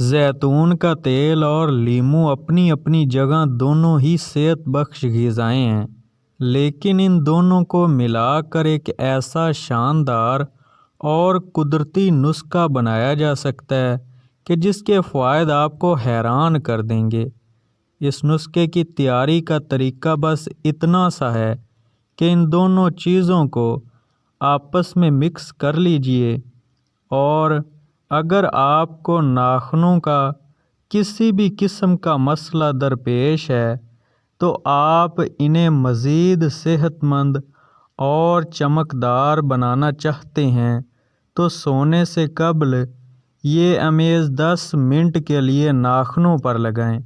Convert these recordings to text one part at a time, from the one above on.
زیتون کا تیل اور لیمو اپنی اپنی جگہ دونوں ہی صحت بخش غذائیں ہیں، لیکن ان دونوں کو ملا کر ایک ایسا شاندار اور قدرتی نسخہ بنایا جا سکتا ہے کہ جس کے فوائد آپ کو حیران کر دیں گے۔ اس نسخے کی تیاری کا طریقہ بس اتنا سا ہے کہ ان دونوں چیزوں کو آپس میں مکس کر لیجئے، اور اگر آپ کو ناخنوں کا کسی بھی قسم کا مسئلہ درپیش ہے تو آپ انہیں مزید صحت مند اور چمکدار بنانا چاہتے ہیں تو سونے سے قبل یہ امیز 10 منٹ کے لیے ناخنوں پر لگائیں۔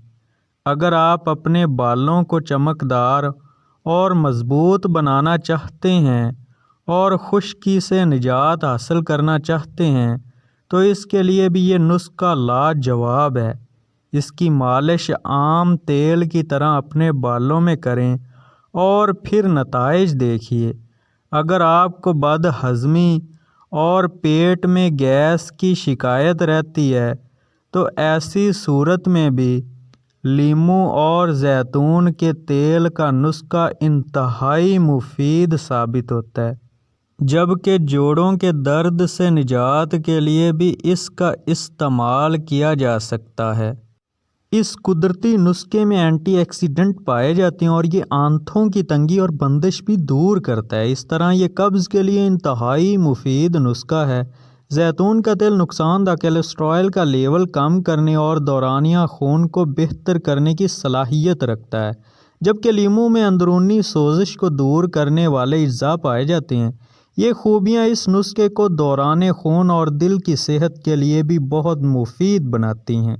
اگر آپ اپنے بالوں کو چمکدار اور مضبوط بنانا چاہتے ہیں اور خشکی سے نجات حاصل کرنا چاہتے ہیں تو اس کے لیے بھی یہ نسخہ لاجواب ہے۔ اس کی مالش عام تیل کی طرح اپنے بالوں میں کریں اور پھر نتائج دیکھیے۔ اگر آپ کو بد ہضمی اور پیٹ میں گیس کی شکایت رہتی ہے تو ایسی صورت میں بھی لیمو اور زیتون کے تیل کا نسخہ انتہائی مفید ثابت ہوتا ہے، جبکہ جوڑوں کے درد سے نجات کے لیے بھی اس کا استعمال کیا جا سکتا ہے۔ اس قدرتی نسخے میں اینٹی آکسیڈنٹ پائے جاتے ہیں اور یہ آنتوں کی تنگی اور بندش بھی دور کرتا ہے۔ اس طرح یہ قبض کے لیے انتہائی مفید نسخہ ہے۔ زیتون کا تیل نقصان دہ کولیسٹرول کا لیول کم کرنے اور دورانیہ خون کو بہتر کرنے کی صلاحیت رکھتا ہے، جبکہ لیمو میں اندرونی سوزش کو دور کرنے والے اجزاء پائے جاتے ہیں۔ یہ خوبیاں اس نسخے کو دوران خون اور دل کی صحت کے لیے بھی بہت مفید بناتی ہیں۔